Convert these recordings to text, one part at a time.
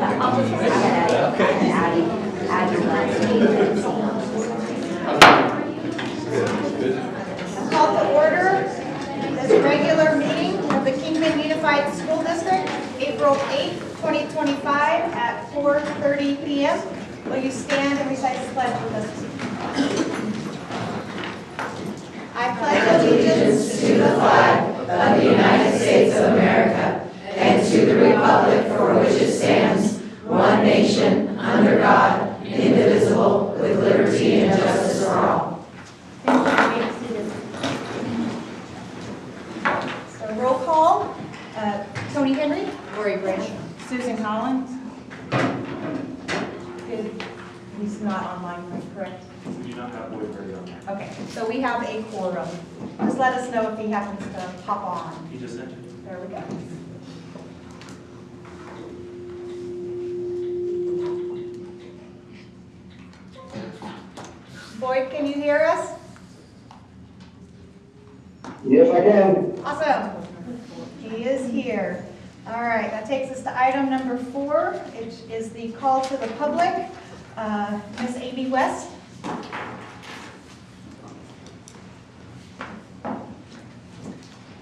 I'll just add your last name. Call to order this regular meeting of the Kingman Unified School District, April 8th, 2025 at 4:30 p.m. Will you stand and recite the pledge with us? I pledge allegiance to the flag of the United States of America and to the republic for which it stands, one nation, under God, indivisible, with liberty and justice for all. So roll call, Tony Henry, Lori Branch. Susan Collins. Good. He's not online, correct? We do not have Boyd Berry on there. Okay, so we have a quorum. Just let us know if he happens to pop on. He just entered. There we go. Boyd, can you hear us? Yes, I can. Awesome. He is here. All right, that takes us to item number 4, which is the call to the public. Miss Amy West.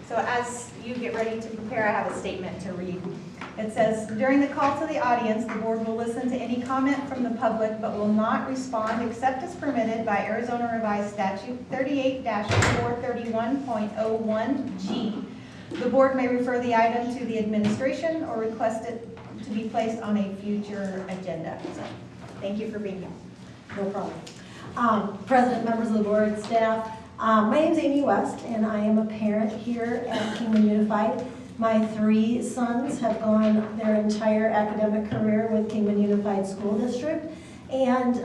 So as you get ready to prepare, I have a statement to read. It says, during the call to the audience, the board will listen to any comment from the public, but will not respond except as permitted by Arizona Revised Statute 38-431.01G. The board may refer the item to the administration or request it to be placed on a future agenda. So, thank you for being here. No problem. President, members of the board, staff, my name is Amy West, and I am a parent here at Kingman Unified. My 3 sons have gone their entire academic career with Kingman Unified School District. And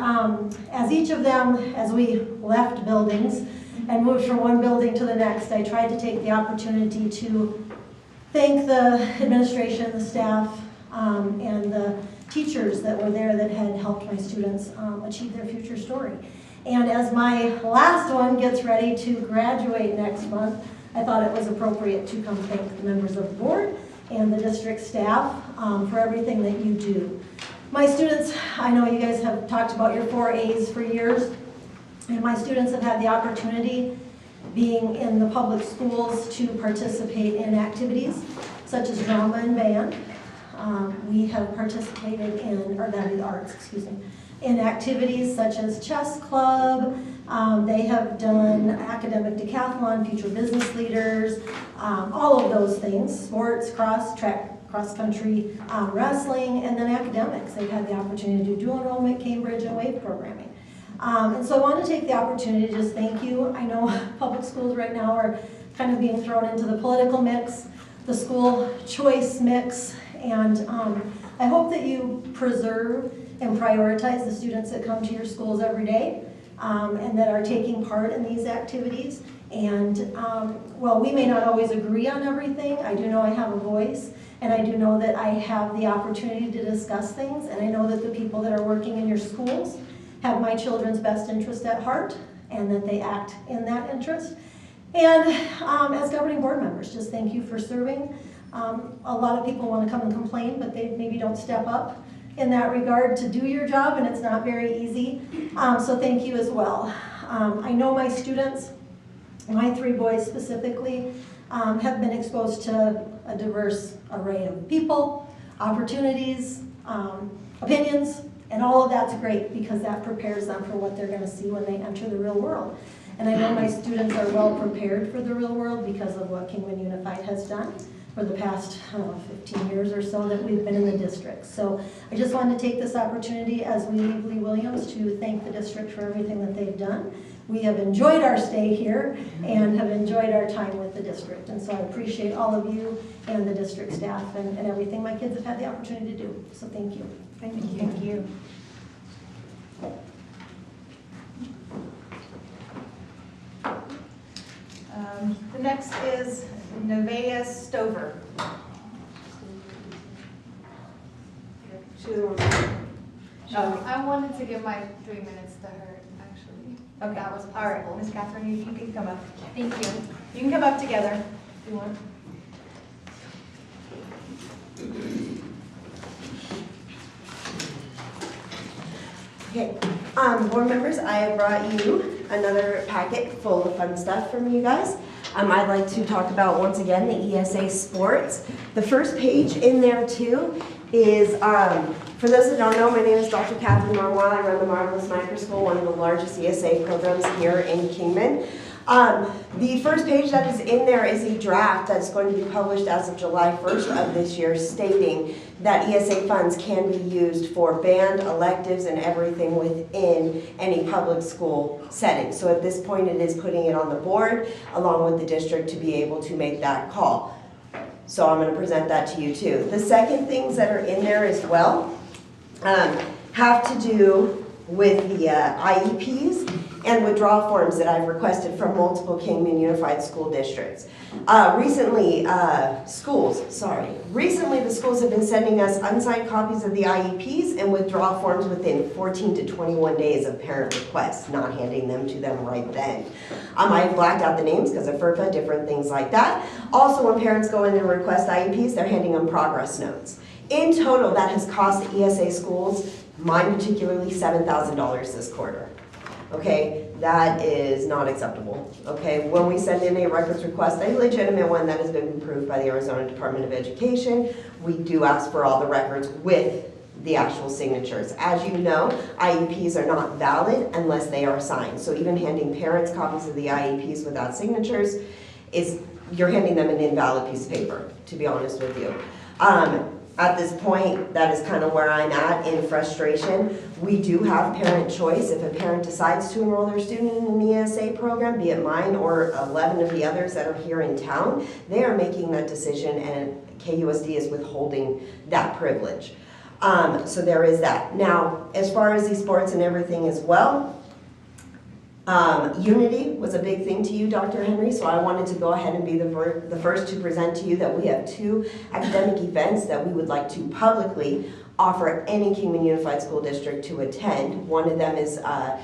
as each of them, as we left buildings and moved from one building to the next, I tried to take the opportunity to thank the administration, the staff, and the teachers that were there that had helped my students achieve their future story. And as my last one gets ready to graduate next month, I thought it was appropriate to come thank the members of the board and the district staff for everything that you do. My students, I know you guys have talked about your 4 A's for years, and my students have had the opportunity, being in the public schools, to participate in activities such as drama and band. We have participated in, or that is arts, excuse me, in activities such as chess club. They have done academic decathlon, future business leaders, all of those things, sports, cross country, wrestling, and then academics. They've had the opportunity to do dual enrollment, Cambridge, and WAVE programming. And so I want to take the opportunity to just thank you. I know public schools right now are kind of being thrown into the political mix, the school choice mix, and I hope that you preserve and prioritize the students that come to your schools every day and that are taking part in these activities. And while we may not always agree on everything, I do know I have a voice, and I do know that I have the opportunity to discuss things, and I know that the people that are working in your schools have my children's best interest at heart, and that they act in that interest. And as governing board members, just thank you for serving. A lot of people want to come and complain, but they maybe don't step up in that regard to do your job, and it's not very easy. So thank you as well. I know my students, my 3 boys specifically, have been exposed to a diverse array of people, opportunities, opinions, and all of that's great because that prepares them for what they're going to see when they enter the real world. And I know my students are well prepared for the real world because of what Kingman Unified has done for the past 15 years or so that we've been in the district. So I just wanted to take this opportunity as we leave Lee Williams to thank the district for everything that they've done. We have enjoyed our stay here and have enjoyed our time with the district. And so I appreciate all of you and the district staff and everything my kids have had the opportunity to do. So thank you. Thank you. Thank you. The next is Nevaeh Stover. Oh, I wanted to give my 3 minutes to her, actually. Okay. That was All right, possible. Miss Catherine, you can come up. Thank you. You can come up together if you want. Okay, board members, I have brought you another packet full of fun stuff from you guys. I'd like to talk about, once again, the ESA sports. The first page in there too is, for those that don't know, my name is Dr. Catherine Marwell. I run the Marvelous Micro School, one of the largest ESA programs here in Kingman. The first page that is in there is a draft that's going to be published as of July 1st of this year, stating that ESA funds can be used for band, electives, and everything within any public school setting. So at this point, it is putting it on the board along with the district to be able to make that call. So I'm going to present that to you too. The second things that are in there as well have to do with the IEPs and withdrawal forms that I've requested from multiple Kingman Unified School Districts. Recently, the schools have been sending us unsigned copies of the IEPs and withdrawal forms within 14 to 21 days of parent requests, not handing them to them right then. I've blacked out the names because of FERPA, different things like that. Also, when parents go in and request IEPs, they're handing them progress notes. In total, that has cost the ESA schools, mine particularly, $7,000 this quarter. Okay, that is not acceptable. Okay, when we send in a records request, a legitimate one that has been approved by the Arizona Department of Education, we do ask for all the records with the actual signatures. As you know, IEPs are not valid unless they are signed. So even handing parents copies of the IEPs without signatures you're handing them an invalid piece of paper, to be honest with you. At this point, that is kind of where I'm at in frustration. We do have parent choice. If a parent decides to enroll their student in an ESA program, be it mine or 11 of the others that are here in town, they are making that decision and KUSD is withholding that privilege. So there is that. Now, as far as these sports and everything as well, unity was a big thing to you, Dr. Henry, so I wanted to go ahead and be the first to present to you that we have 2 academic events that we would like to publicly offer any Kingman Unified School District to attend. One of them is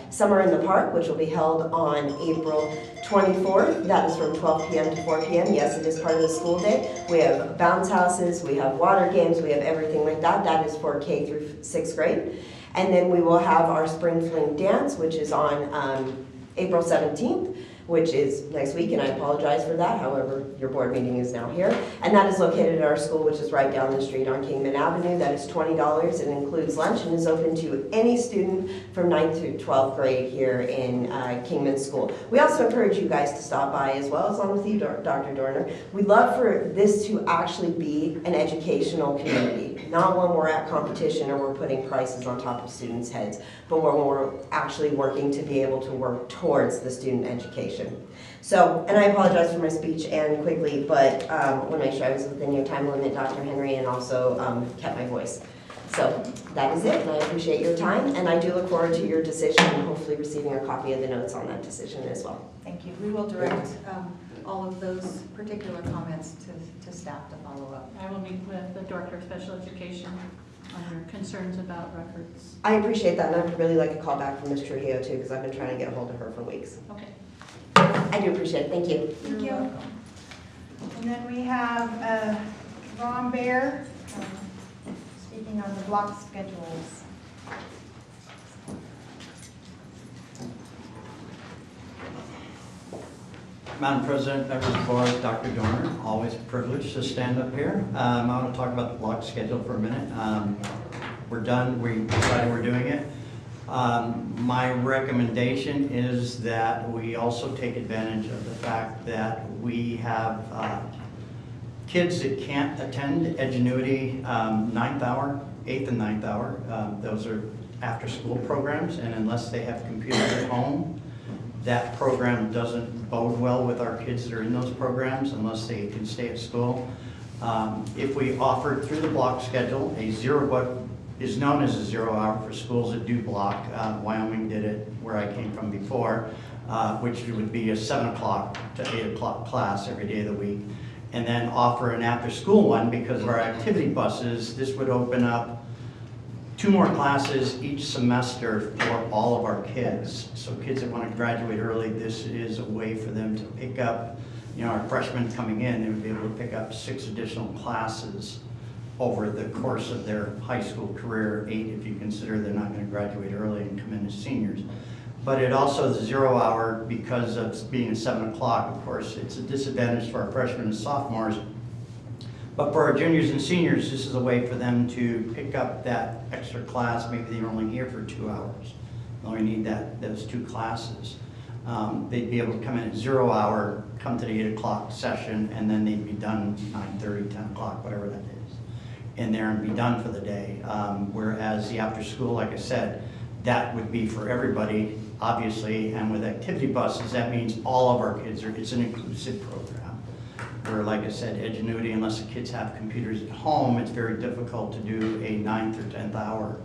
Summer in the Park, which will be held on April 24th. That is from 12 p.m. to 4 p.m. Yes, it is part of the school day. We have bounce houses, we have water games, we have everything like that. That is for K through 6th grade. And then we will have our Spring Fling Dance, which is on April 17th, which is next week, and I apologize for that. However, your board meeting is now here. And that is located at our school, which is right down the street on Kingman Avenue. That is $20. It includes lunch and is open to any student from 9th through 12th grade here in Kingman School. We also encourage you guys to stop by as well, as long as you, Dr. Dorner. We'd love for this to actually be an educational community, not one we're at competition or we're putting prices on top of students' heads, but when we're actually working to be able to work towards the student education. So, and I apologize for my speech and quickly, but I want to make sure I was within your time limit, Dr. Henry, and also kept my voice. So that is it, and I appreciate your time, and I do look forward to your decision and hopefully receiving a copy of the notes on that decision as well. Thank you. We will direct all of those particular comments to staff to follow up. I will meet with the Director of Special Education on your concerns about records. I appreciate that, and I'd really like a call back from Ms. Trujillo too, because I've been trying to get a hold of her for weeks. Okay. I do appreciate it. Thank you. Thank you. And then we have Ron Bear speaking on the block schedules. Madam President, members of the board, Dr. Dorner, always a privilege to stand up here. I want to talk about the block schedule for a minute. We're done, we decided we're doing it. My recommendation is that we also take advantage of the fact that we have kids that can't attend Edgenuity 9th hour, 8th and 9th hour. Those are after school programs, and unless they have computers at home, that program doesn't bode well with our kids that are in those programs unless they can stay at school. If we offered through the block schedule what is known as a 0 hour for schools that do block, Wyoming did it where I came from before, which would be a 7 o'clock to 8 o'clock class every day of the week, and then offer an after school one because of our activity buses. This would open up 2 more classes each semester for all of our kids. So kids that want to graduate early, this is a way for them to pick up, our freshmen coming in, they would be able to pick up 6 additional classes over the course of their high school career, 8 if you consider they're not going to graduate early and come in as seniors. But it also is 0 hour because of being at 7 o'clock. Of course, it's a disadvantage for our freshmen and sophomores. But for our juniors and seniors, this is a way for them to pick up that extra class. Maybe they're only here for 2 hours. They only need those 2 classes. They'd be able to come in at 0 hour, come to the 8 o'clock session, and then they'd be done 9:30, 10 o'clock, whatever that is, in there and be done for the day. Whereas the after school, like I said, that would be for everybody, obviously, and with activity buses, that means all of our kids it's an inclusive program. Where, like I said, Edgenuity, unless the kids have computers at home, it's very difficult to do a 9th or 10th hour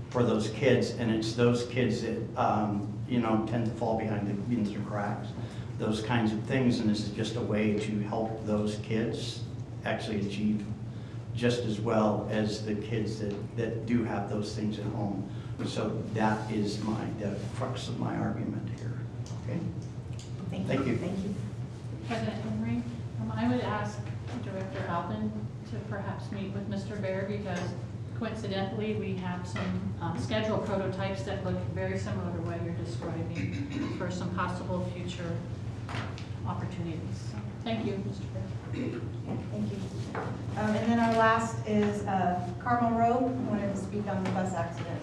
for those kids, and it's those kids that, tend to fall into the cracks, those kinds of things, and this is just a way to help those kids actually achieve just as well as the kids that do have those things at home. So that is the crux of my argument here, okay? Thank you. Thank you. President Henry, I would ask Director Alvin to perhaps meet with Mr. Bear because coincidentally we have some schedule prototypes that look very similar to what you're describing for some possible future opportunities. So, thank you, Mr. Bear. Yeah, thank you. And then our last is Carmel Rowe, who wanted to speak on the bus accident.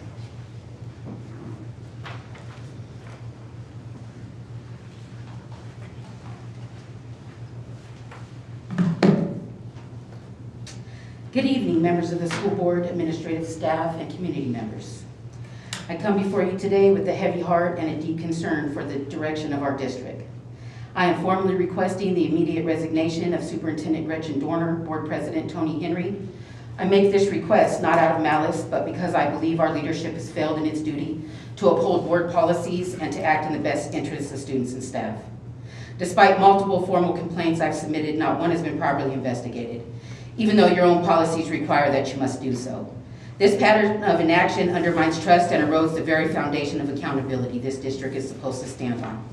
Good evening, members of the school board, administrative staff, and community members. I come before you today with a heavy heart and a deep concern for the direction of our district. I am formally requesting the immediate resignation of Superintendent Gretchen Dorner, Board President Tony Henry. I make this request not out of malice, but because I believe our leadership has failed in its duty to uphold board policies and to act in the best interests of students and staff. Despite multiple formal complaints I've submitted, not one has been properly investigated, even though your own policies require that you must do so. This pattern of inaction undermines trust and erodes the very foundation of accountability this district is supposed to stand on.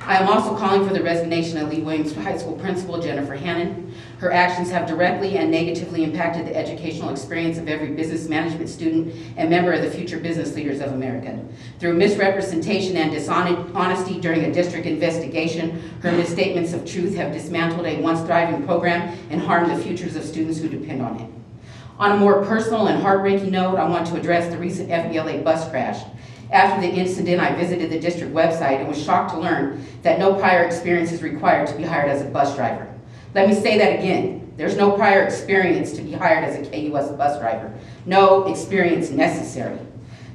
I am also calling for the resignation of Lee Williams High School Principal Jennifer Hannon. Her actions have directly and negatively impacted the educational experience of every business management student and member of the future business leaders of America. Through misrepresentation and dishonesty during a district investigation, her misstatements of truth have dismantled a once thriving program and harmed the futures of students who depend on it. On a more personal and heartbreaking note, I want to address the recent FBLA bus crash. After the incident, I visited the district website and was shocked to learn that no prior experience is required to be hired as a bus driver. Let me say that again. There's no prior experience to be hired as a KUS bus driver. No experience necessary.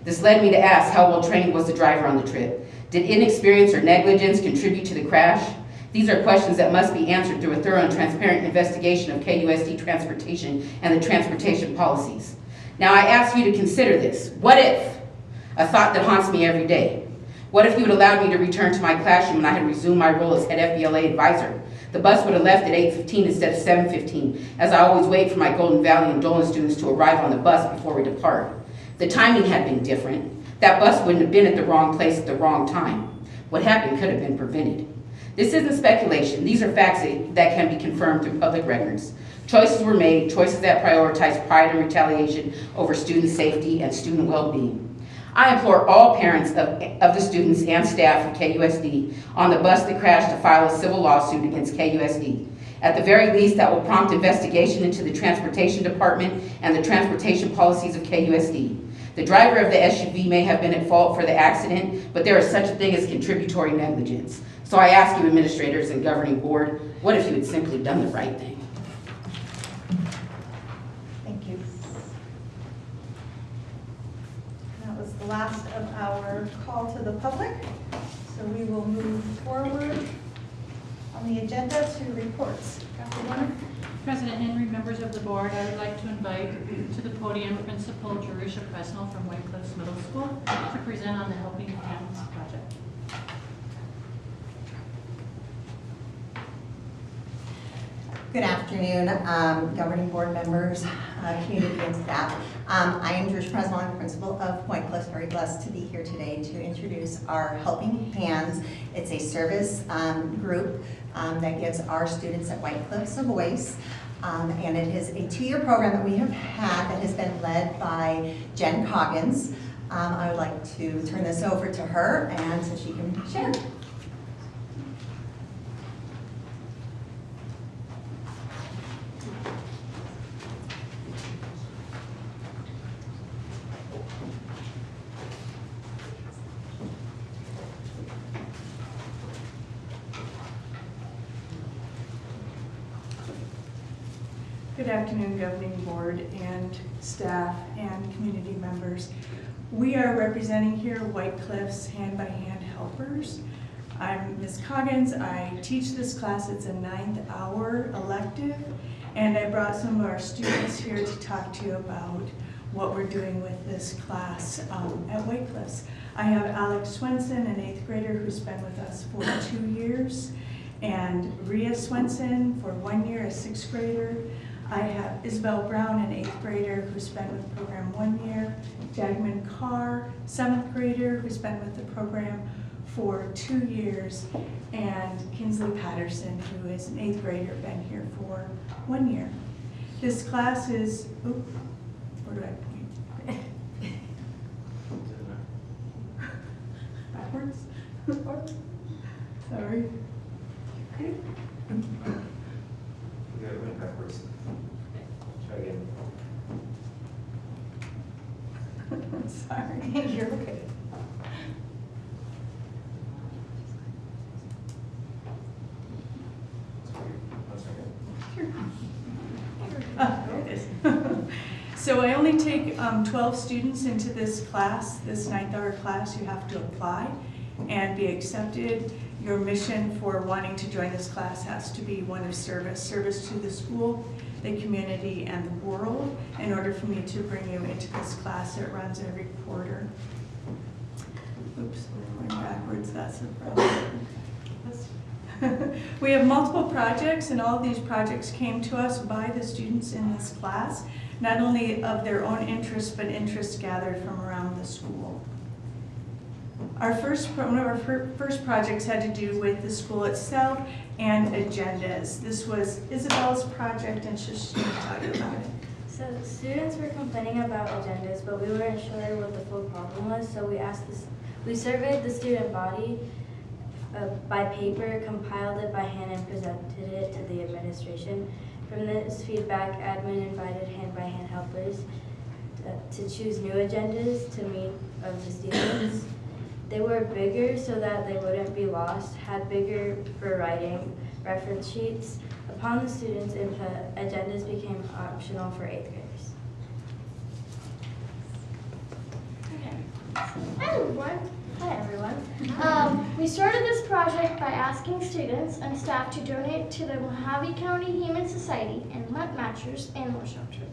This led me to ask how well trained was the driver on the trip? Did inexperience or negligence contribute to the crash? These are questions that must be answered through a thorough and transparent investigation of KUSD transportation and the transportation policies. Now I ask you to consider this. What if? A thought that haunts me every day. What if you had allowed me to return to my classroom and I had resumed my role as head FBLA advisor? The bus would have left at 8:15 instead of 7:15, as I always wait for my Golden Valley and Dolan students to arrive on the bus before we depart. The timing had been different. That bus wouldn't have been at the wrong place at the wrong time. What happened could have been prevented. This isn't speculation. These are facts that can be confirmed through public records. Choices were made, choices that prioritize pride and retaliation over student safety and student well-being. I implore all parents of the students and staff of KUSD on the bus that crashed to file a civil lawsuit against KUSD. At the very least, that will prompt investigation into the transportation department and the transportation policies of KUSD. The driver of the SUV may have been at fault for the accident, but there is such a thing as contributory negligence. So I ask you, administrators and governing board, what if you had simply done the right thing? Thank you. That was the last of our call to the public. So we will move forward on the agenda to reports. Dr. Warner? President Henry, members of the board, I would like to invite to the podium Principal Jerusha Presnell from White Cliffs Middle School to present on the Helping Hands project. Good afternoon, governing board members, community and staff. I am Jerusha Presnell, I'm principal of Point Cliffs. Very blessed to be here today to introduce our Helping Hands. It's a service group that gives our students at White Cliffs a voice. And it is a 2-year program that we have had that has been led by Jen Coggins. I would like to turn this over to her and so she can share. Good afternoon, Governing Board and staff and community members. We are representing here White Cliffs Hand-by-Hand Helpers. I'm Ms. Coggins. I teach this class. It's a 9th hour elective, and I brought some of our students here to talk to you about what we're doing with this class at White Cliffs. I have Alex Swenson, an 8th grader who's been with us for 2 years, and Rhea Swenson for 1 year, a 6th grader. I have Isabel Brown, an 8th grader who's been with the program 1 year, Jagman Carr, 7th grader who's been with the program for 2 years, and Kinsley Patterson, who is an 8th grader, been here for 1 year. This class is, where do I point? Backwards? Sorry. Yeah, it went backwards. Try again. Sorry. You're okay. There it is. So I only take 12 students into this class, this 9th hour class. You have to apply and be accepted. Your mission for wanting to join this class has to be one of service to the school, the community, and the world. In order for me to bring you into this class, it runs every quarter. Oops, we're going backwards, that's a problem. We have multiple projects, and all of these projects came to us by the students in this class, not only of their own interests, but interests gathered from around the school. One of our first projects had to do with the school itself and agendas. This was Isabel's project, and she's going to tell you about it. So students were complaining about agendas, but we weren't sure what the full problem was, so we surveyed the student body by paper, compiled it by hand, and presented it to the administration. From this feedback, admin invited hand-by-hand helpers to choose new agendas to meet of the students. They were bigger so that they wouldn't be lost, had bigger for writing, reference sheets. Upon the students' input, agendas became optional for 8th graders. Hi everyone. We started this project by asking students and staff to donate to the Mojave County Humane Society and Mutt Matchers Animal Shelter.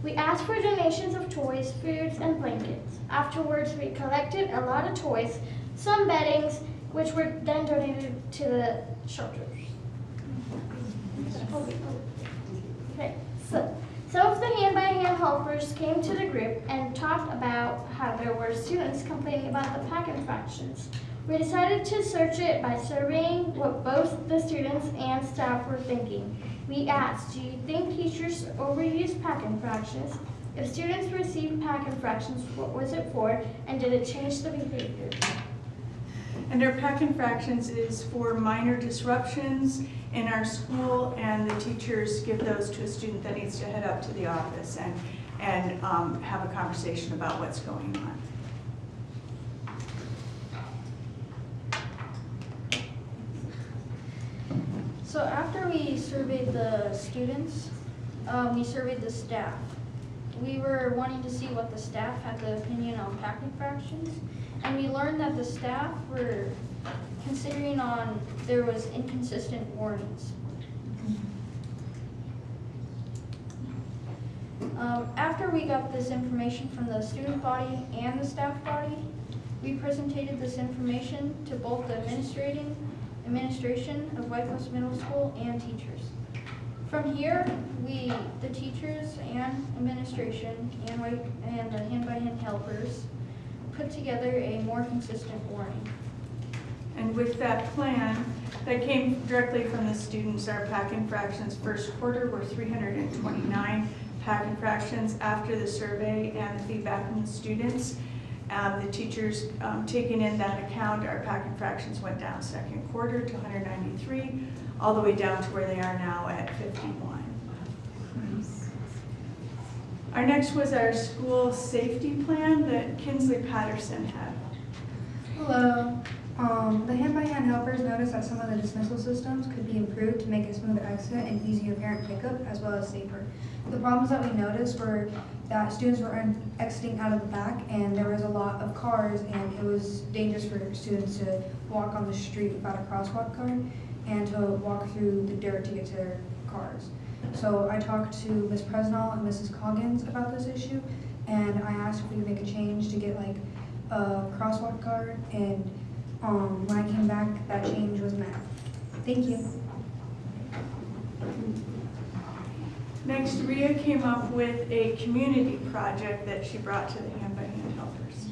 We asked for donations of toys, foods, and blankets. Afterwards, we collected a lot of toys, some beddings, which were then donated to the shelters. Okay, so some of the hand-by-hand helpers came to the group and talked about how there were students complaining about the pack infractions. We decided to search it by surveying what both the students and staff were thinking. We asked, do you think teachers overuse pack infractions? If students received pack infractions, what was it for, and did it change the behavior? And our pack infractions is for minor disruptions in our school, and the teachers give those to a student that needs to head up to the office and have a conversation about what's going on. So after we surveyed the students, we surveyed the staff. We were wanting to see what the staff had the opinion on pack infractions, and we learned that the staff were considering on there was inconsistent warnings. After we got this information from the student body and the staff body, we presented this information to both the administration of White Cliffs Middle School and teachers. From here, the teachers and administration and the hand-by-hand helpers put together a more consistent warning. And with that plan, that came directly from the students, our pack infractions first quarter were 329 pack infractions. After the survey and the feedback from the students, the teachers taking in that account, our pack infractions went down second quarter to 193, all the way down to where they are now at 51. Our next was our school safety plan that Kinsley Patterson had. Hello. The hand-by-hand helpers noticed that some of the dismissal systems could be improved to make a smoother exit and easier parent pickup, as well as safer. The problems that we noticed were that students were exiting out of the back, and there was a lot of cars, and it was dangerous for students to walk on the street without a crosswalk guard and to walk through the dirt to get to their cars. So I talked to Ms. Presnell and Mrs. Coggins about this issue, and I asked if we could make a change to get like a crosswalk guard, and when I came back, that change was met. Thank you. Next, Rhea came up with a community project that she brought to the hand-by-hand helpers.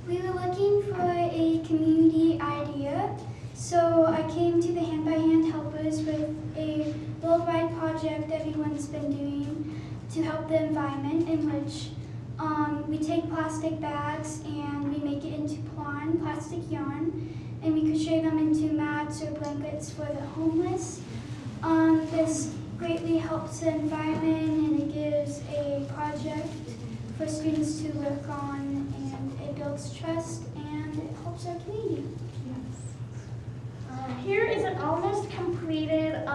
We were looking for a community idea, so I came to the hand-by-hand helpers with a little ride project everyone's been doing to help the environment, in which we take plastic bags and we make it into plastic yarn, and we crochet them into mats or blankets for the homeless. This greatly helps the environment, and it gives a project for students to work on, and it builds trust, and it helps our community. Here is an almost completed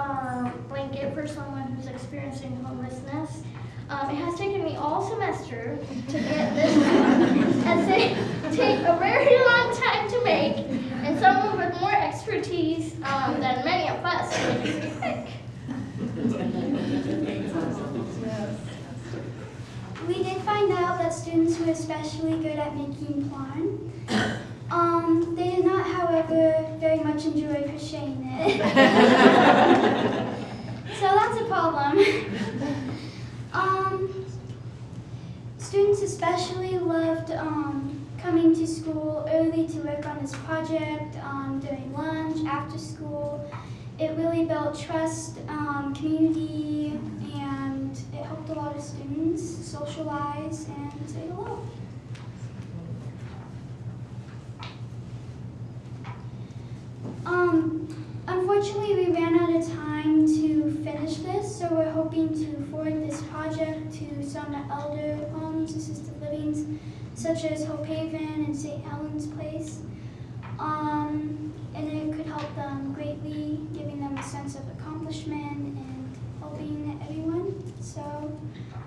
blanket for someone who's experiencing homelessness. It has taken me all semester to get this one, as they take a very long time to make, and someone with more expertise than many of us can make it quick. We did find out that students were especially good at making yarn. They did not, however, very much enjoy crocheting it. So that's a problem. Students especially loved coming to school early to work on this project during lunch, after school. It really built trust, community, and it helped a lot of students socialize and say hello. Unfortunately, we ran out of time to finish this, so we're hoping to forward this project to some elder homes, assisted livings, such as Hope Haven and St. Helens Place. And it could help them greatly, giving them a sense of accomplishment and helping everyone. So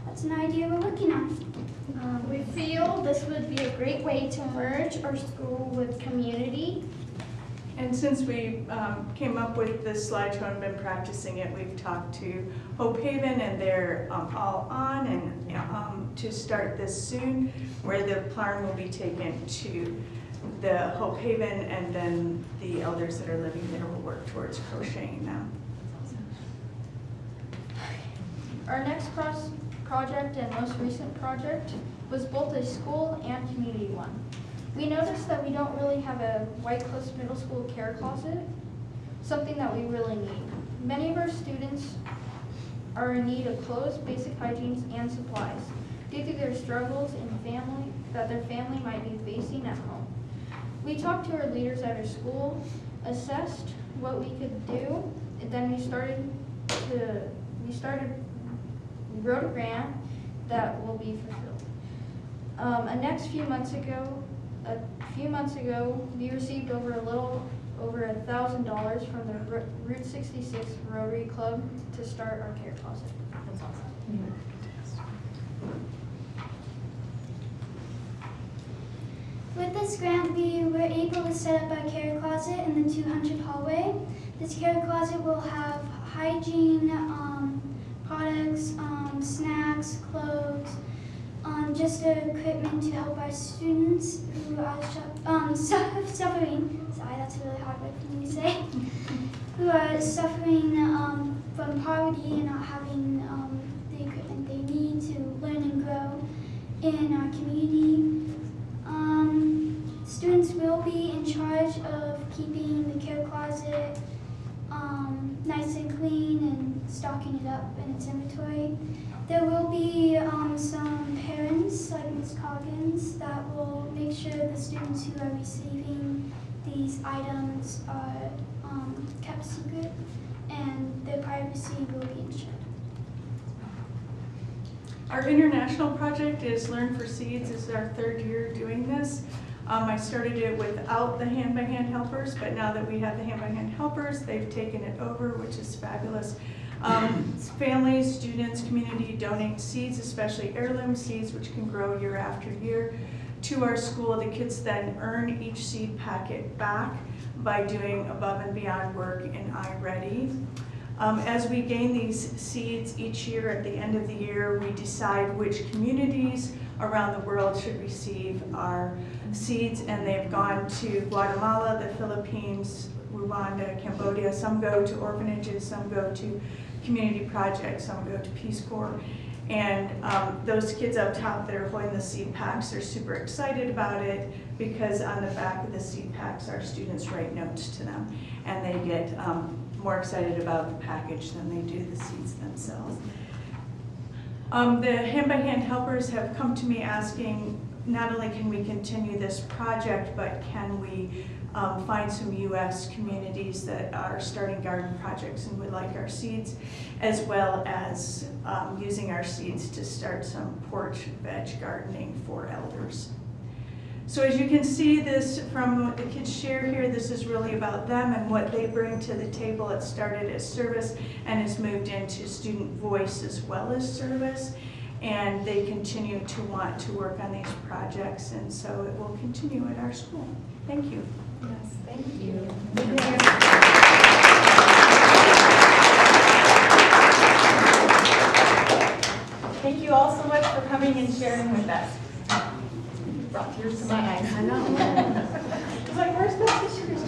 that's an idea we're working on. We feel this would be a great way to merge our school with community. And since we came up with this slideshow and been practicing it, we've talked to Hope Haven, and they're all on and to start this soon, where the plan will be taken to the Hope Haven, and then the elders that are living there will work towards crocheting them. Our next project and most recent project was both a school and community one. We noticed that we don't really have a White Cliffs Middle School care closet, something that we really need. Many of our students are in need of clothes, basic hygiene, and supplies due to their struggles that their family might be facing at home. We talked to our leaders at our school, assessed what we could do, and then we wrote a grant that will be fulfilled. A few months ago, we received over $1,000 from the Route 66 Rotary Club to start our care closet. That's awesome. With this grant, we were able to set up our care closet in the 200 hallway. This care closet will have hygiene products, snacks, clothes, just equipment to help our students who are suffering. Sorry, that's a really hard word for me to say. Who are suffering from poverty and not having the equipment they need to learn and grow in our community. students will be in charge of keeping the care closet nice and clean and stocking it up in its inventory. There will be some parents, like Ms. Coggins, that will make sure the students who are receiving these items are kept secret, and their privacy will be ensured. Our international project is Learn for Seeds. This is our 3rd year doing this. I started it without the hand-by-hand helpers, but now that we have the hand-by-hand helpers, they've taken it over, which is fabulous. Families, students, community donate seeds, especially heirloom seeds, which can grow year after year, to our school. The kids then earn each seed packet back by doing above and beyond work in iReady. As we gain these seeds each year, at the end of the year, we decide which communities around the world should receive our seeds, and they've gone to Guatemala, the Philippines, Rwanda, Cambodia. Some go to orphanages, some go to community projects, some go to Peace Corps. And those kids up top that are holding the seed packs are super excited about it, because on the back of the seed packs, our students write notes to them, and they get more excited about the package than they do the seeds themselves. The hand-by-hand helpers have come to me asking, not only can we continue this project, but can we find some U.S. communities that are starting garden projects and would like our seeds, as well as using our seeds to start some porch veg gardening for elders. So as you can see this from what the kids share here, this is really about them and what they bring to the table. It started as service and has moved into student voice as well as service. And they continue to want to work on these projects, and so it will continue at our school. Thank you. Yes, thank you. Thank you all so much for coming and sharing with us. Brought tears to my eyes. I know. It's like, where's the tissues?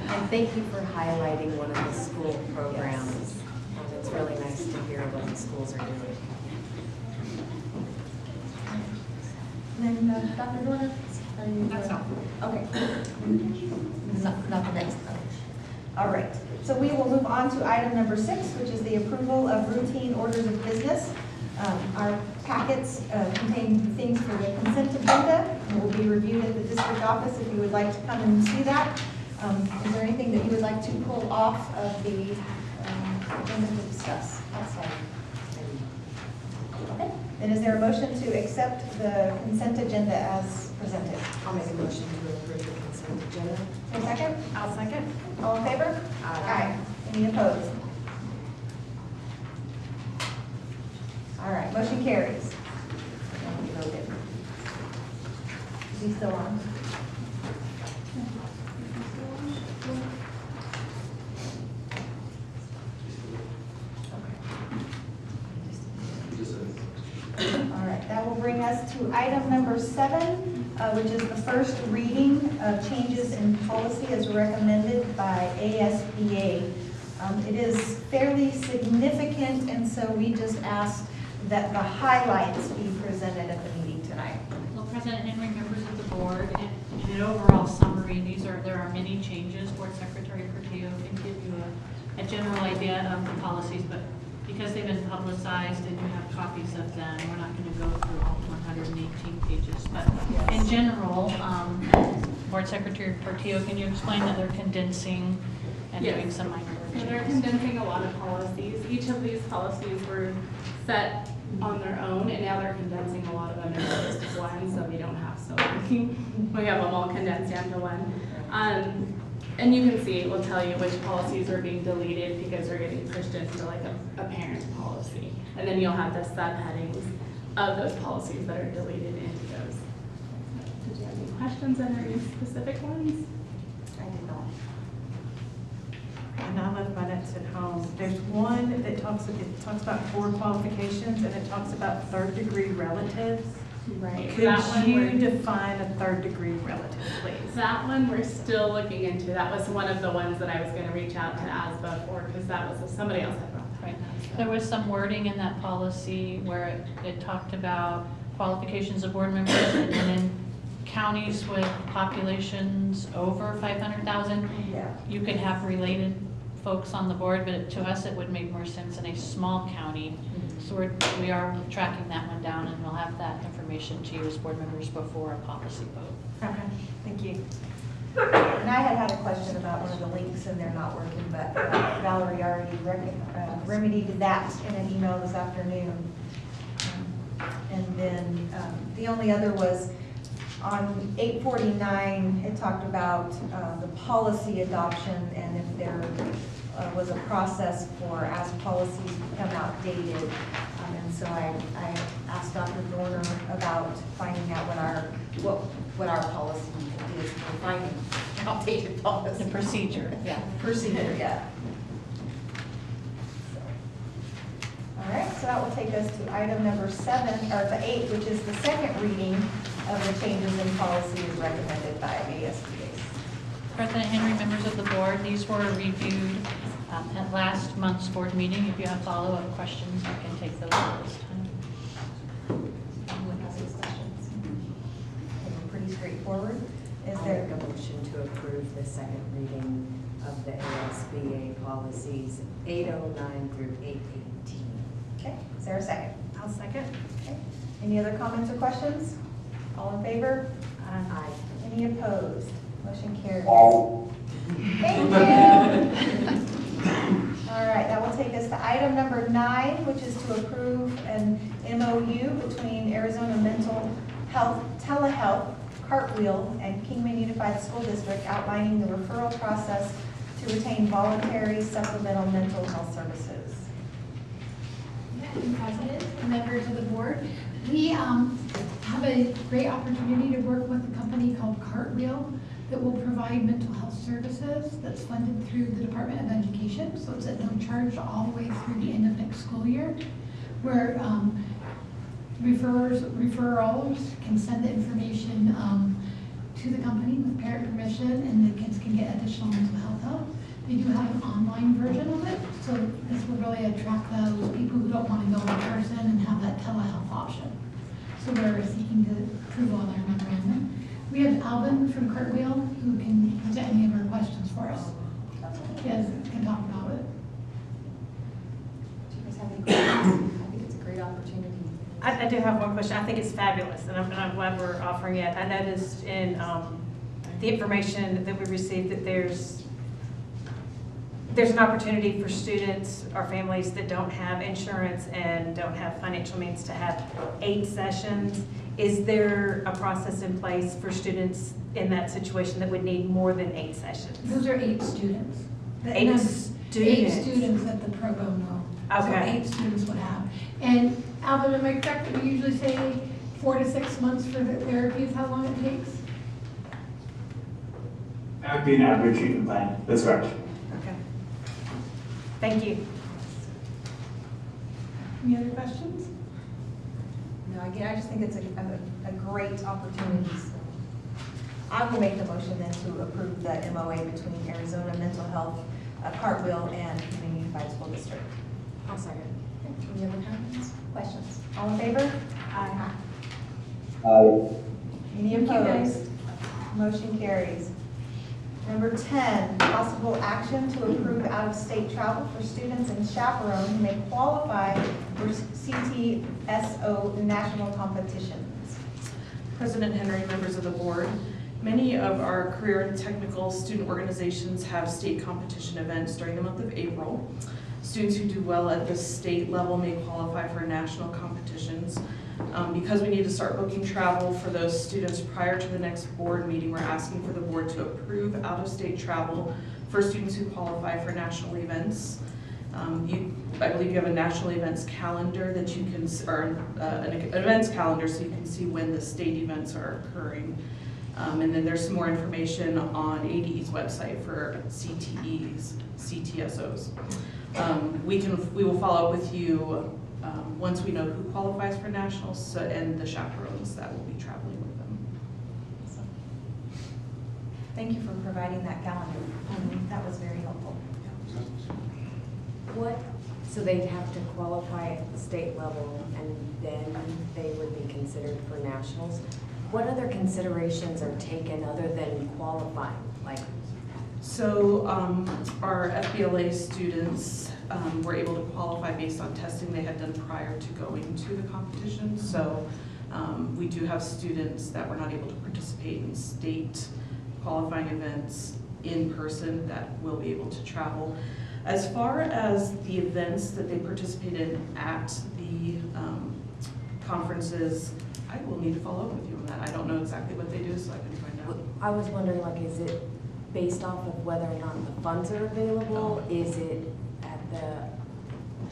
And thank you for highlighting one of the school programs. It's really nice to hear what the schools are doing. And then Dr. Dorner? That's not. Okay. Not the next one. All right. So we will move on to item number 6, which is the approval of routine orders of business. Our packets contain things for the consent agenda, and will be reviewed at the district office if you would like to come and see that. Is there anything that you would like to pull off of the agenda to discuss outside? Okay. Then is there a motion to accept the consent agenda as presented? I'll make a motion to approve the consent agenda. A second? I'll second. All in favor? Aye. Any opposed? All right, motion carries. Is he still on? All right, that will bring us to item number 7, which is the first reading of changes in policy as recommended by ASBA. It is fairly significant, and so we just asked that the highlights be presented at the meeting tonight. Well, President Henry, members of the board, in an overall summary, there are many changes. Board Secretary Portillo can give you a general idea of the policies, but because they've been publicized and you have copies of them, we're not going to go through all 118 pages. But in general, Board Secretary Portillo, can you explain that they're condensing and doing some minor changes? They're condensing a lot of policies. Each of these policies were set on their own, and now they're condensing a lot of them into just one, so we don't have so many. We have them all condensed down to one. And you can see, it will tell you which policies are being deleted because they're getting pushed into like a parent policy. And then you'll have the subheadings of those policies that are deleted into those. Did you have any questions on any specific ones? I did not. And I left my notes at home. There's one that talks about board qualifications, and it talks about third-degree relatives. Right. Could you define a third-degree relative, please? That one we're still looking into. That was one of the ones that I was going to reach out to ASBA for, because that was somebody else had brought that. Right. There was some wording in that policy where it talked about qualifications of board members, and then in counties with populations over 500,000, you could have related folks on the board, but to us, it would make more sense in a small county. So we are tracking that one down, and we'll have that information to you as board members before a policy vote. Okay, thank you. And I had a question about one of the links and they're not working, but Valerie already remedied that in an email this afternoon. And then the only other was on 849, it talked about the policy adoption and if there was a process for as policies become outdated. And so I asked Dr. Dorner about finding out what our policy is for finding outdated policy. The procedure, yeah. Procedure, yeah. All right, so that will take us to item number 7, or the 8, which is the second reading of the changes in policy as recommended by ASBA. President Henry, members of the board, these were reviewed at last month's board meeting. If you have follow-up questions, you can take those at this time. Anyone has any questions? Pretty straightforward. Is I'll there make a motion to approve the second reading of the ASBA policies 809 through 818. Okay, is there a second? I'll second. Okay. Any other comments or questions? All in favor? Aye. Any opposed? Motion carries. Aye. Thank you. All right, that will take us to item number 9, which is to approve an MOU between Arizona Mental Health Telehealth Cartwheel and Kingman Unified School District outlining the referral process to retain voluntary supplemental mental health services. Madam President, and members of the board, we have a great opportunity to work with a company called Cartwheel that will provide mental health services that's funded through the Department of Education. So it's at no charge all the way through the end of next school year, where referrals can send the information to the company with parent permission, and the kids can get additional mental health help. They do have an online version of it, so this will really attract those people who don't want to go in person and have that telehealth option. So we're seeking to approve all their memorandum. We have Alvin from Cartwheel who can answer any of our questions for us. Yes, can talk about it. Do you guys have any questions? I think it's a great opportunity. I do have one question. I think it's fabulous, and I'm glad we're offering it. I noticed in the information that we received that there's an opportunity for students or families that don't have insurance and don't have financial means to have 8 sessions. Is there a process in place for students in that situation that would need more than 8 sessions? Those are 8 students. 8 students? 8 students that the pro bono. Okay. So 8 students would have. And Alvin, am I correct that we usually say 4 to 6 months for the therapy is how long it takes? That would be an average treatment plan. That's correct. Okay. Thank you. Any other questions? No, again, I just think it's a great opportunity. So I will make the motion then to approve the MOA between Arizona Mental Health Cartwheel and Kingman Unified School District. I'll second. Any other comments? Questions? All in favor? Aye. Aye. Any Thank you, guys. opposed? Motion carries. Number 10, possible action to approve out-of-state travel for students and chaperones who may qualify for CTSO national competitions. President Henry, members of the board, many of our career and technical student organizations have state competition events during the month of April. Students who do well at the state level may qualify for national competitions. Because we need to start booking travel for those students prior to the next board meeting, we're asking for the board to approve out-of-state travel for students who qualify for national events. I believe you have a national events calendar that you can, or an events calendar so you can see when the state events are occurring. And then there's some more information on ADE's website for CTEs, CTSOs. We will follow up with you once we know who qualifies for nationals and the chaperones that will be traveling with them. So, thank you for providing that calendar. That was very helpful. What? So they'd have to qualify at the state level and then they would be considered for nationals? What other considerations are taken other than qualifying? Like, so our FBLA students were able to qualify based on testing they had done prior to going to the competition. So we do have students that were not able to participate in state qualifying events in person that will be able to travel. As far as the events that they participate in at the conferences, I will need to follow up with you on that. I don't know exactly what they do, so I can find out. I was wondering, like, is it based off of whether or not the funds are available? Is it at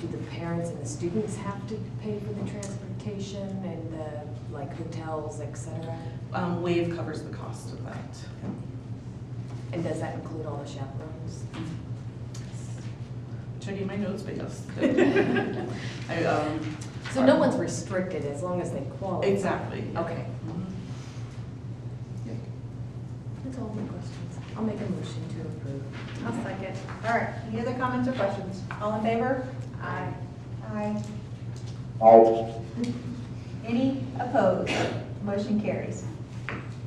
do the parents and the students have to pay for the transportation and the, like, hotels, et cetera? WAVE covers the cost of that. And does that include all the chaperones? Checking my notes, but yes. So no one's restricted as long as they qualify? Exactly. Okay. Yeah. That's all my questions. I'll make a motion to approve. I'll second. All right, any other comments or questions? All in favor? Aye. Aye. Aye. Any opposed? Motion carries.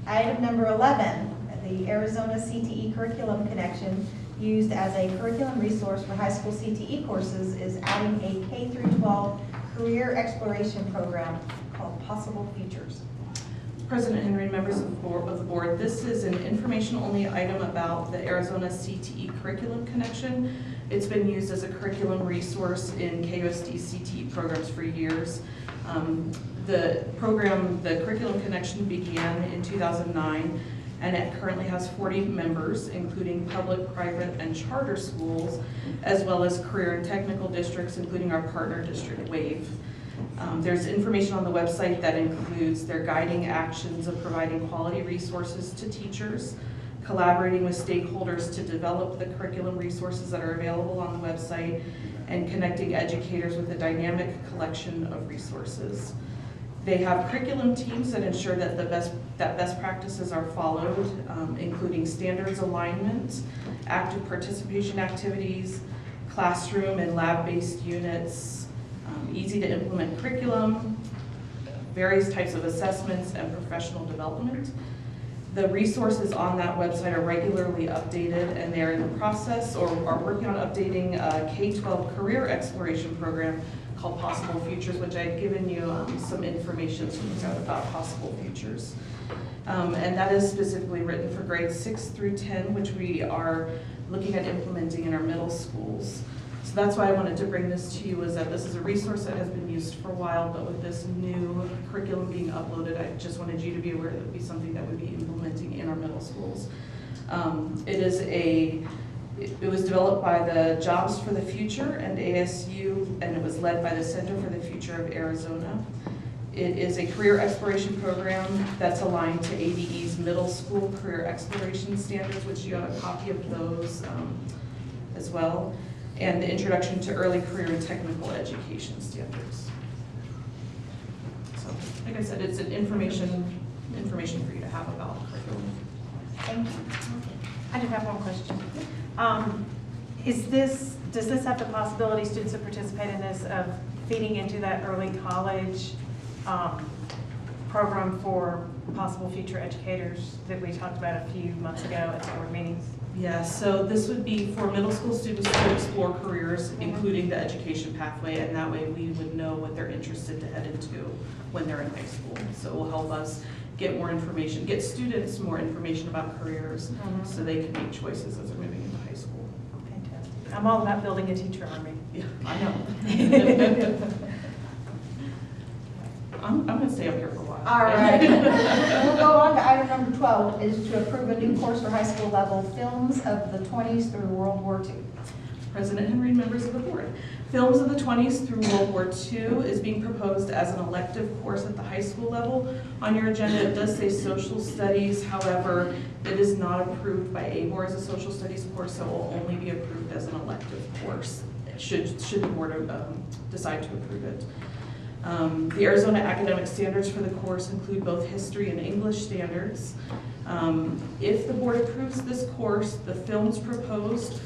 Item number 11, the Arizona CTE Curriculum Connection, used as a curriculum resource for high school CTE courses, is adding a K-12 career exploration program called Possible Futures. President Henry, members of the board, this is an information-only item about the Arizona CTE Curriculum Connection. It's been used as a curriculum resource in KUSD CTE programs for years. The program, the Curriculum Connection, began in 2009, and it currently has 40 members, including public, private, and charter schools, as well as career and technical districts, including our partner district, WAVE. There's information on the website that includes their guiding actions of providing quality resources to teachers, collaborating with stakeholders to develop the curriculum resources that are available on the website, and connecting educators with a dynamic collection of resources. They have curriculum teams that ensure that best practices are followed, including standards alignment, active participation activities, classroom and lab-based units, easy to implement curriculum, various types of assessments, and professional development. The resources on that website are regularly updated, and they're in the process or are working on updating a K-12 career exploration program called Possible Futures, which I've given you some information about Possible Futures. And that is specifically written for grades 6 through 10, which we are looking at implementing in our middle schools. So that's why I wanted to bring this to you, is that this is a resource that has been used for a while, but with this new curriculum being uploaded, I just wanted you to be aware that it would be something that we'd be implementing in our middle schools. It was developed by the Jobs for the Future and ASU, and it was led by the Center for the Future of Arizona. It is a career exploration program that's aligned to ADE's middle school career exploration standards, which you have a copy of those as well, and the Introduction to Early Career and Technical Education standards. So, like I said, it's an information for you to have about curriculum. Thank you. I do have one question. Does this have the possibility, students that participate in this, of feeding into that early college program for possible future educators that we talked about a few months ago at the board meetings? Yeah, so this would be for middle school students to explore careers, including the education pathway, and that way we would know what they're interested to head into when they're in high school. So it will help us get more information, get students more information about careers, so they can make choices as they're moving into high school. Fantastic. I'm all about building a teacher army. Yeah, I know. I'm going to stay up here for a while. All right. We'll go on to item number 12, is to approve a new course for high school level, Films of the 20s through World War II. President Henry and members of the board. Films of the 20s through World War II is being proposed as an elective course at the high school level. On your agenda, it does say social studies. However, it is not approved by ABOR as a social studies course, so it will only be approved as an elective course, should the board decide to approve it. The Arizona academic standards for the course include both history and English standards. If the board approves this course, the films proposed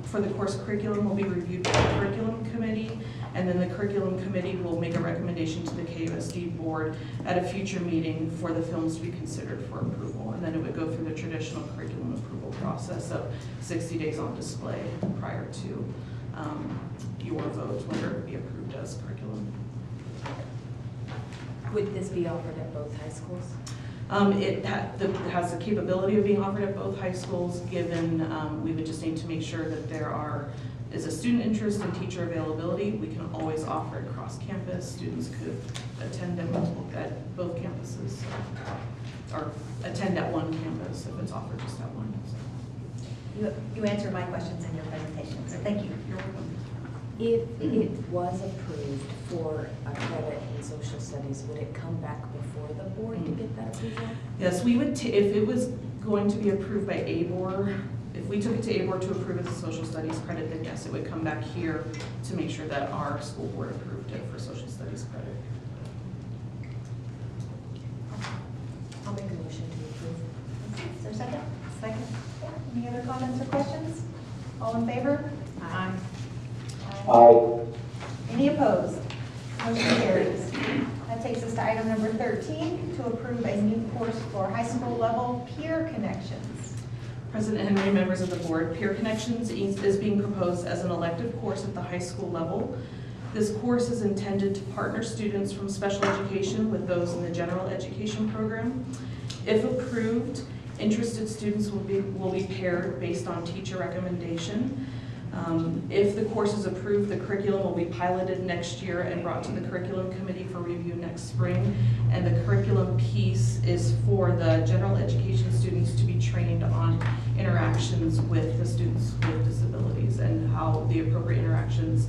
for the course curriculum will be reviewed by the curriculum committee, And then the curriculum committee will make a recommendation to the KUSD board at a future meeting for the films to be considered for approval. And then it would go through the traditional curriculum approval process of 60 days on display prior to your vote, whether it would be approved as curriculum. Would this be offered at both high schools? It has the capability of being offered at both high schools, given we would just need to make sure that there is a student interest and teacher availability. We can always offer it cross campus. Students could attend at both campuses, or attend at one campus if it's offered just at one. So. You answered my questions in your presentation, so thank you. You're welcome. If it was approved for a credit in social studies, would it come back before the board to get that approval? Yes, we would, if it was going to be approved by ABOR, if we took it to ABOR to approve as a social studies credit, then yes, it would come back here to make sure that our school board approved it for social studies credit. I'll make a motion to approve. Is there a second? Second. Any other comments or questions? All in favor? Aye. Aye. Any opposed? Motion carries. That takes us to item number 13, to approve a new course for high school level peer connections. President Henry, members of the board, Peer Connections is being proposed as an elective course at the high school level. This course is intended to partner students from special education with those in the general education program. If approved, interested students will be paired based on teacher recommendation. If the course is approved, the curriculum will be piloted next year and brought to the curriculum committee for review next spring. And the curriculum piece is for the general education students to be trained on interactions with the students with disabilities and how the appropriate interactions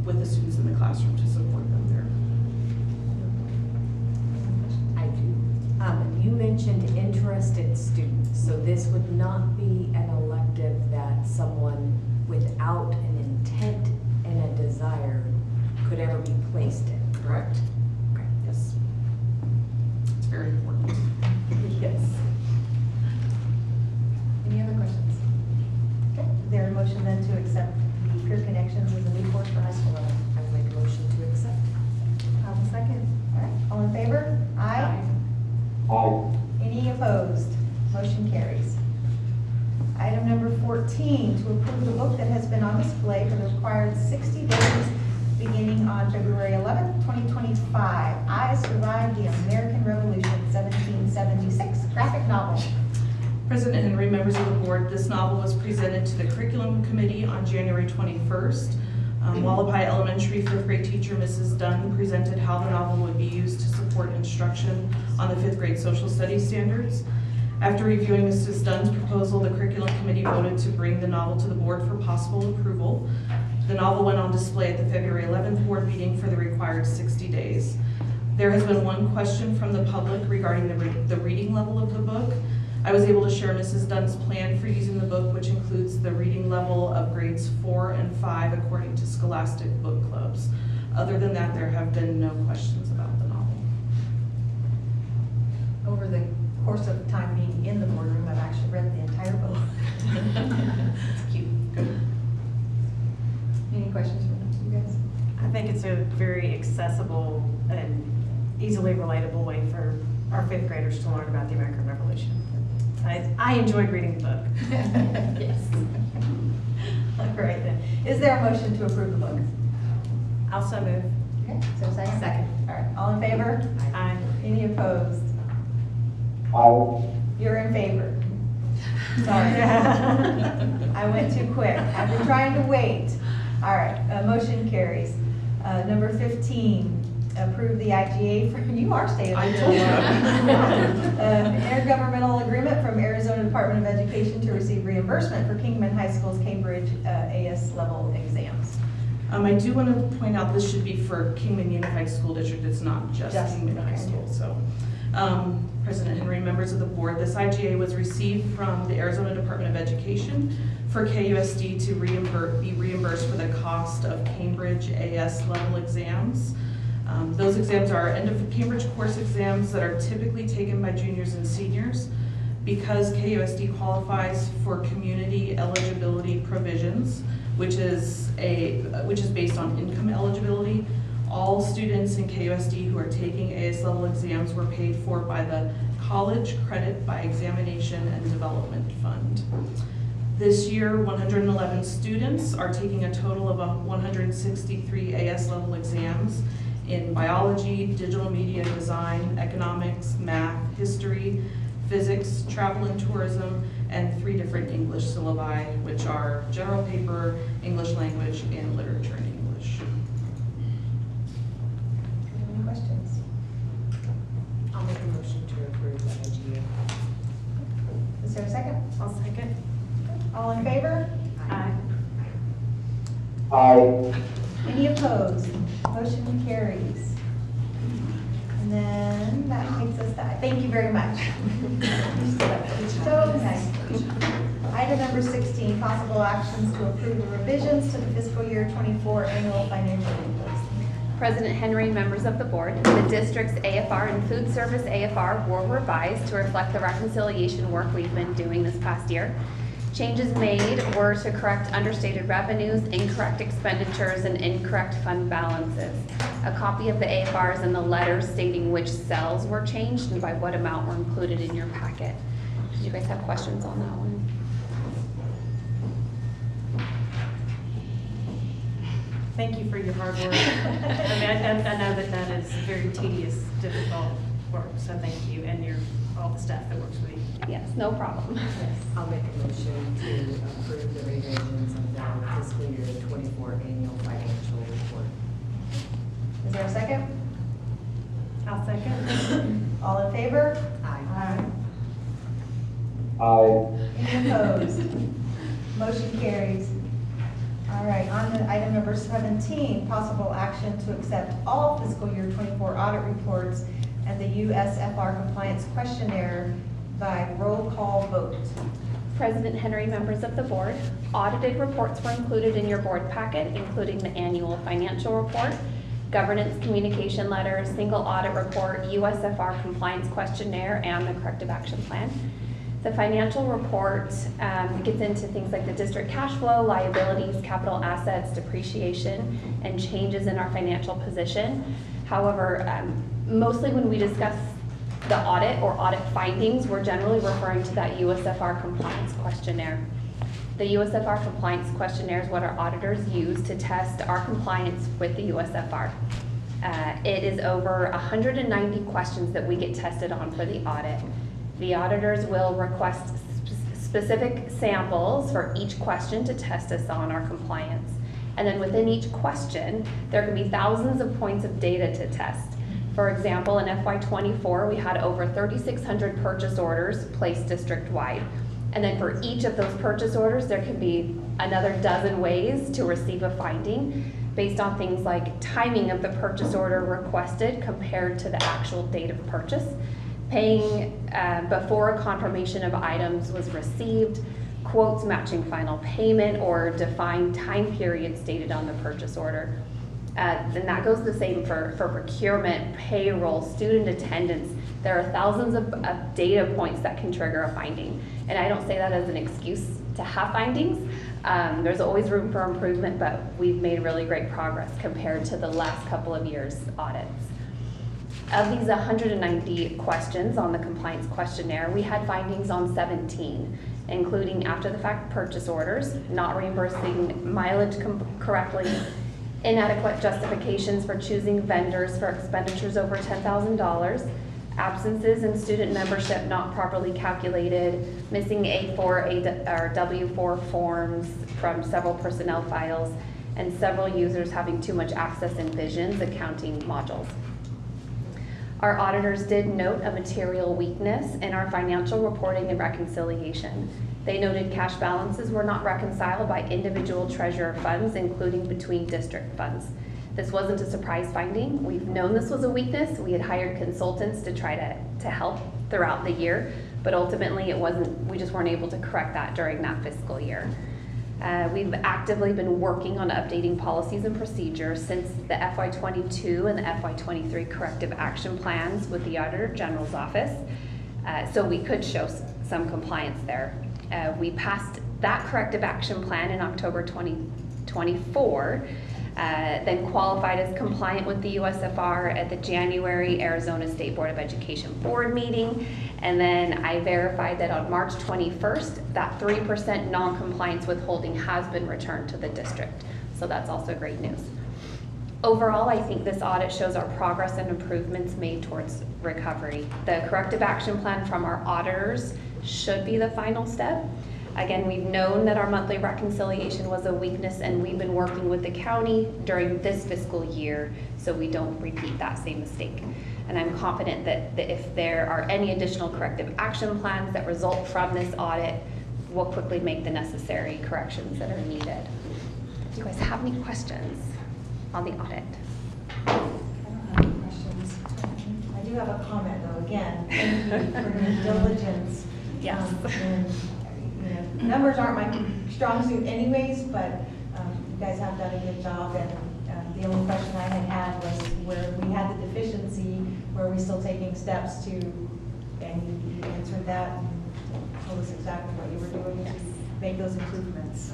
with the students in the classroom to support them there. I do. You mentioned interested students, so this would not be an elective that someone without an intent and a desire could ever be placed in, correct? Okay. Yes. It's very important. Yes. Any other questions? Okay. Is there a motion then to accept the Peer Connections as a new course for high school level? I would make a motion to accept. I'll second. All right. All in favor? Aye. Aye. Any opposed? Motion carries. Item number 14, to approve the book that has been on display for the required 60 days beginning on February 11th, 2025. I Survived the American Revolution, 1776, graphic novel. President Henry, members of the board, this novel was presented to the curriculum committee on January 21st. Wallapai Elementary 5th grade teacher Mrs. Dunn presented how the novel would be used to support instruction on the 5th grade social studies standards. After reviewing Mrs. Dunn's proposal, the curriculum committee voted to bring the novel to the board for possible approval. The novel went on display at the February 11th board meeting for the required 60 days. There has been one question from the public regarding the reading level of the book. I was able to share Mrs. Dunn's plan for using the book, which includes the reading level of grades 4 and 5 according to Scholastic book clubs. Other than that, there have been no questions about the novel. Over the course of time being in the boardroom, I've actually read the entire book. It's cute. Good. Any questions from you guys? I think it's a very accessible and easily relatable way for our 5th graders to learn about the American Revolution. I enjoyed reading the book. Yes. All right then. Is there a motion to approve the book? Also move. Okay, so second? Second. All right, all in favor? Aye. Any opposed? Aye. You're in favor. Sorry. I went too quick. I've been trying to wait. All right, motion carries. Number 15, approve the IGA for, you are staying. I told you. Intergovernmental agreement from Arizona Department of Education to receive reimbursement for Kingman High School's Cambridge AS level exams. I do want to point out this should be for Kingman Unified School District. It's not just Kingman High School. So, President Henry, members of the board, this IGA was received from the Arizona Department of Education for KUSD to be reimbursed for the cost of Cambridge AS level exams. Those exams are end of Cambridge course exams that are typically taken by juniors and seniors. Because KUSD qualifies for community eligibility provisions, which is based on income eligibility. All students in KUSD who are taking AS level exams were paid for by the College Credit by Examination and Development Fund. This year, 111 students are taking a total of 163 AS level exams in biology, digital media design, economics, math, history, physics, travel and tourism, and 3 different English syllabi, which are general paper, English language, and literature in English. Any questions? I'll make a motion to approve the IGA. Is there a second? I'll second. All in favor? Aye. Aye. Any opposed? Motion carries. And then that takes us to, thank you very much. So nice. Item number 16, possible actions to approve the revisions to the fiscal year 24 annual financial reports. President Henry, members of the board, the district's AFR and food service AFR were revised to reflect the reconciliation work we've been doing this past year. Changes made were to correct understated revenues, incorrect expenditures, and incorrect fund balances. A copy of the AFRs and the letters stating which cells were changed and by what amount were included in your packet. Did you guys have questions on that one? Thank you for your hard work. I mean, I know that is very tedious, difficult work, so thank you, and all the staff that works with you. Yes, no problem. Yes, I'll make a motion to approve the revisions of the fiscal year 24 annual financial report. Is there a second? I'll second. All in favor? Aye. Aye. Any opposed? Motion carries. All right, on to item number 17, possible action to accept all fiscal year 24 audit reports and the USFR compliance questionnaire by roll call vote. President Henry, members of the board, audited reports were included in your board packet, including the annual financial report, governance communication letter, single audit report, USFR compliance questionnaire, and the corrective action plan. The financial report gets into things like the district cash flow, liabilities, capital assets, depreciation, and changes in our financial position. However, mostly when we discuss the audit or audit findings, we're generally referring to that USFR compliance questionnaire. The USFR compliance questionnaire is what our auditors use to test our compliance with the USFR. It is over 190 questions that we get tested on for the audit. The auditors will request specific samples for each question to test us on our compliance. And then within each question, there can be thousands of points of data to test. For example, in FY24, we had over 3,600 purchase orders placed district-wide. And then for each of those purchase orders, there can be another dozen ways to receive a finding based on things like timing of the purchase order requested compared to the actual date of purchase, paying before a confirmation of items was received, quotes matching final payment, or defined time period stated on the purchase order. And that goes the same for procurement, payroll, student attendance. There are thousands of data points that can trigger a finding. And I don't say that as an excuse to have findings. There's always room for improvement, but we've made really great progress compared to the last couple of years' audits. Of these 190 questions on the compliance questionnaire, we had findings on 17, including after-the-fact purchase orders, not reimbursing mileage correctly, inadequate justifications for choosing vendors for expenditures over $10,000, absences in student membership not properly calculated, missing A4 or W4 forms from several personnel files, and several users having too much access in Vision's accounting modules. Our auditors did note a material weakness in our financial reporting and reconciliation. They noted cash balances were not reconciled by individual treasurer funds, including between district funds. This wasn't a surprise finding. We've known this was a weakness. We had hired consultants to try to help throughout the year, but ultimately we just weren't able to correct that during that fiscal year. We've actively been working on updating policies and procedures since the FY22 and the FY23 corrective action plans with the Auditor General's office, so we could show some compliance there. We passed that corrective action plan in October 2022 24, then qualified as compliant with the USFR at the January Arizona State Board of Education board meeting. And then I verified that on March 21st, that 3% non-compliance withholding has been returned to the district. So that's also great news. Overall, I think this audit shows our progress and improvements made towards recovery. The corrective action plan from our auditors should be the final step. Again, we've known that our monthly reconciliation was a weakness, and we've been working with the county during this fiscal year so we don't repeat that same mistake. And I'm confident that if there are any additional corrective action plans that result from this audit, we'll quickly make the necessary corrections that are needed. Do you guys have any questions on the audit? I don't have any questions. I do have a comment though, again, thank you for your diligence. Yes. And, you know, numbers aren't my strong suit anyways, but you guys have done a good job, and the only question I had was where we had the deficiency, were we still taking steps to, and you answered that and told us exactly what you were doing to make those improvements.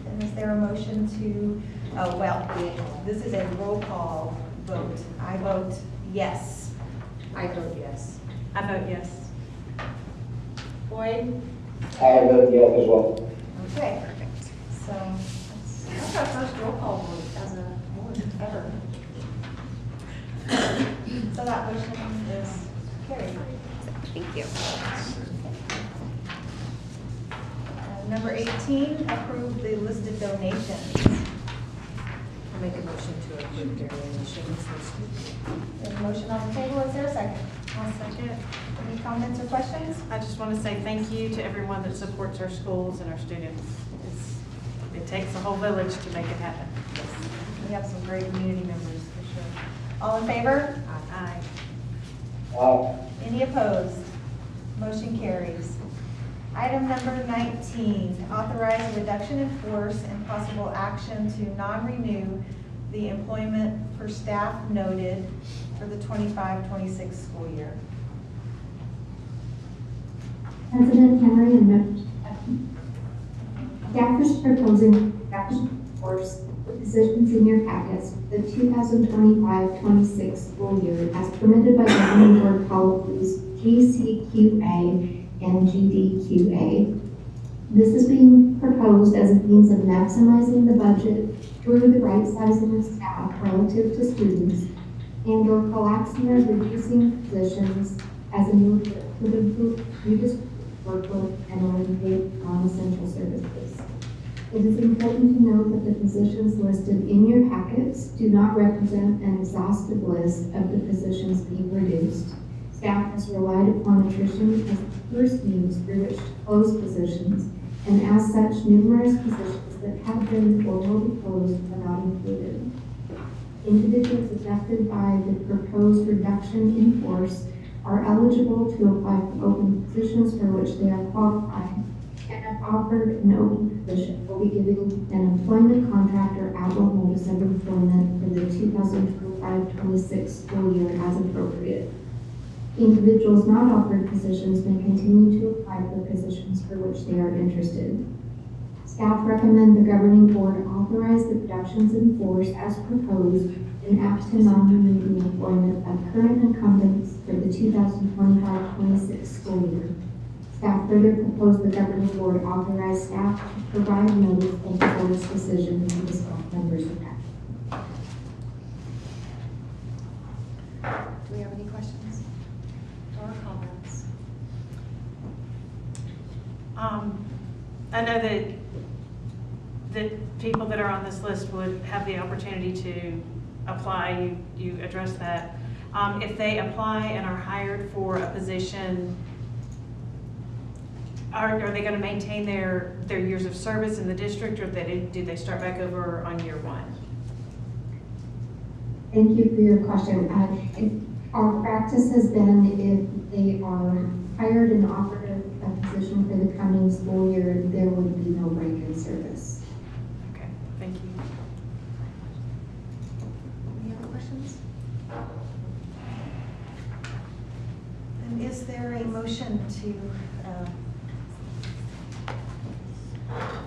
And is there a motion to, well, this is a roll call vote. I vote yes. I vote yes. I vote yes. Boyd? I vote yes as well. Okay, perfect. So that's our first roll call vote as a board ever. So that motion is carried. Thank you. Number 18, approve the listed donations. I'll make a motion to approve their donations. There's a motion on the table. Is there a second? I'll second. Any comments or questions? I just want to say thank you to everyone that supports our schools and our students. It takes a whole village to make it happen. We have some great community members for sure. All in favor? Aye. Aye. Any opposed? Motion carries. Item number 19, authorize a reduction in force and possible action to non-renew the employment for staff noted for the 25-26 school year. President Henry and members, staff is proposing reduction in force the positions in your packets for the 2025-26 school year as permitted by governing board policies GCQA and GDQA. This is being proposed as a means of maximizing the budget through the right sizing of staff relative to students and or collapsing or reducing positions as a move that could improve redistribution workload and eliminate non-essential services. It is important to note that the positions listed in your packets do not represent an exhaustive list of the positions being reduced. Staff has relied upon attrition as the first means through which to close positions, and as such, numerous positions that have been or will be closed are not included. Individuals affected by the proposed reduction in force are eligible to apply for open positions for which they are qualified, and if offered an open position, will be given an employment contract or at-will notice of employment for the 2025-26 school year as appropriate. Individuals not offered positions may continue to apply for positions for which they are interested. Staff recommend the governing board authorize the reductions in force as proposed and act to non-renew the employment of current incumbents for the 2025-26 school year. Staff further propose the governing board authorize staff to provide notice of the board's decision to the staff members of that. Do we have any questions or comments? I know that people that are on this list would have the opportunity to apply. You address that. If they apply and are hired for a position, are they going to maintain their years of service in the district, or do they start back over on year one? Thank you for your question. Our practice has been if they are hired and offered a position for the coming school year, there would be no break in service. Okay, thank you. Any other questions? And is there a motion to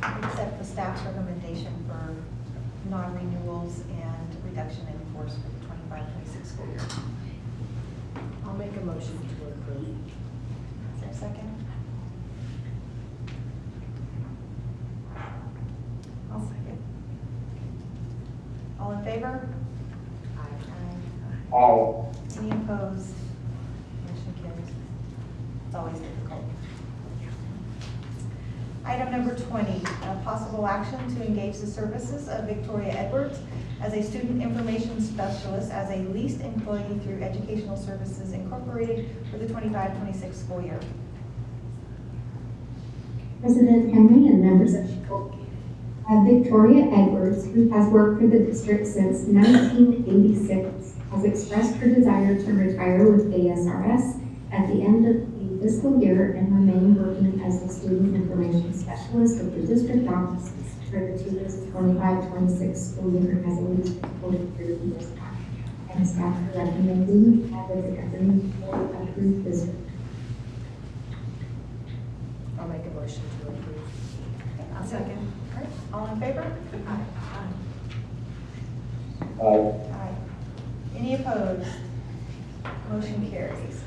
accept the staff's recommendation for non-renewals and reduction in force for the 25-26 school year. I'll make a motion to approve. Is there a second? I'll second. All in favor? Aye. Aye. Any opposed? Motion carries. It's always difficult. Item number 20, possible action to engage the services of Victoria Edwards as a student information specialist as a leased employee through Educational Services Incorporated for the 25-26 school year. President Henry and members of the board. Victoria Edwards, who has worked for the district since 1986, has expressed her desire to retire with ASRS at the end of the fiscal year and remain working as a student information specialist with the district offices for the 2025-26 school year as a leased employee through the district. And staff are recommending that the governing board approve this. I'll make a motion to approve. I'll second. All right, all in favor? Aye. Aye. Any opposed? Motion carries.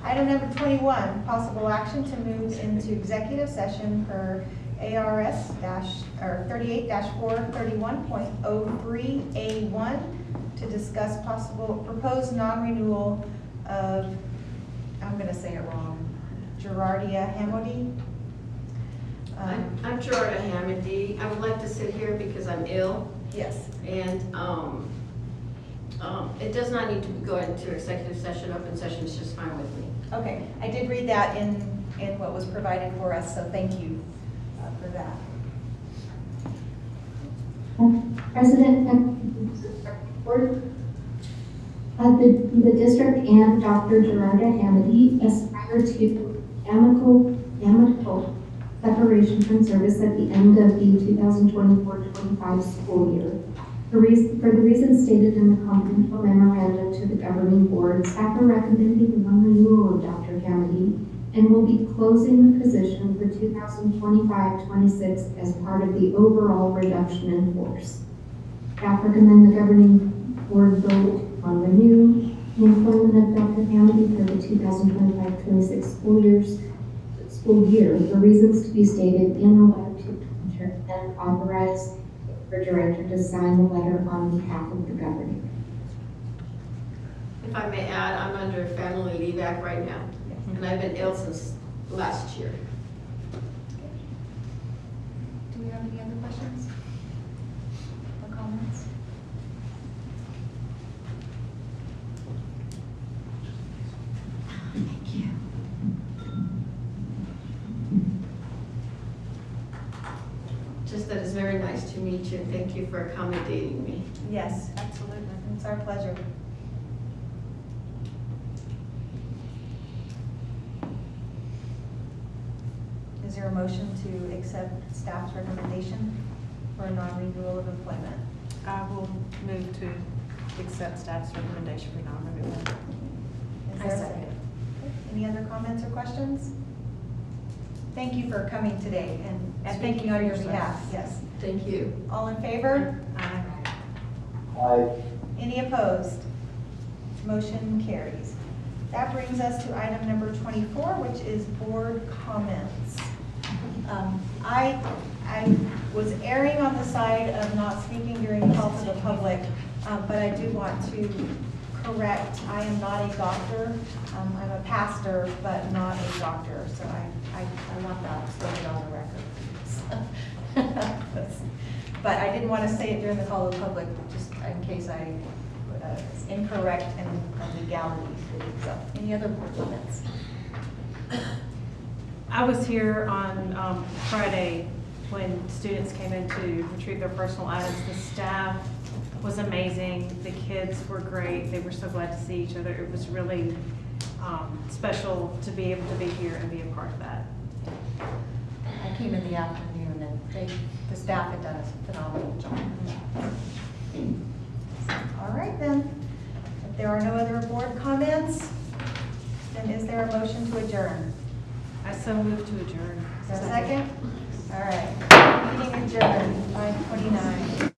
Item number 21, possible action to move into executive session per ARS 38-431.03A1 to discuss possible proposed non-renewal of, I'm going to say it wrong, Gerardia Hamody. I'm Gerardia Hamady. I would like to sit here because I'm ill. Yes. And it does not need to go into executive session. Open session is just fine with me. Okay, I did read that in what was provided for us, so thank you for that. President, the district and Dr. Gerardia Hamady aspire to amicable separation from service at the end of the 2024-25 school year. For the reasons stated in the confidential memorandum to the governing board, staff are recommending the non-renewal of Dr. Hamady and will be closing the position for 2025-26 as part of the overall reduction in force. Staff recommend the governing board vote on renew the employment of Dr. Hamady for the 2025-26 school year for reasons to be stated in the letter to the teacher and authorize the director to sign the letter on behalf of the governor. If I may add, I'm under Family Leave Act right now, and I've been ill since last year. Do we have any other questions or comments? Thank you. Just that it's very nice to meet you, and thank you for accommodating me. Yes, absolutely. It's our pleasure. Is there a motion to accept staff's recommendation for a non-renewal of employment? I will move to accept staff's recommendation for non-renewal. Is there a second? Any other comments or questions? Thank you for coming today and speaking on your behalf. Yes. Thank you. All in favor? Aye. Aye. Any opposed? Motion carries. That brings us to item number 24, which is board comments. I was erring on the side of not speaking during the call to the public, but I do want to correct, I am not a doctor. I'm a pastor, but not a doctor, so I want that stated on the record. But I didn't want to say it during the call to the public, just in case I was incorrect in legalities. So, any other board comments? I was here on Friday when students came in to retrieve their personal items. The staff was amazing. The kids were great. They were so glad to see each other. It was really special to be able to be here and be a part of that. I came in the afternoon and the staff had done a phenomenal job. All right then, if there are no other board comments, then is there a motion to adjourn? I so move to adjourn. Is there a second? All right, meeting adjourned, 5:29.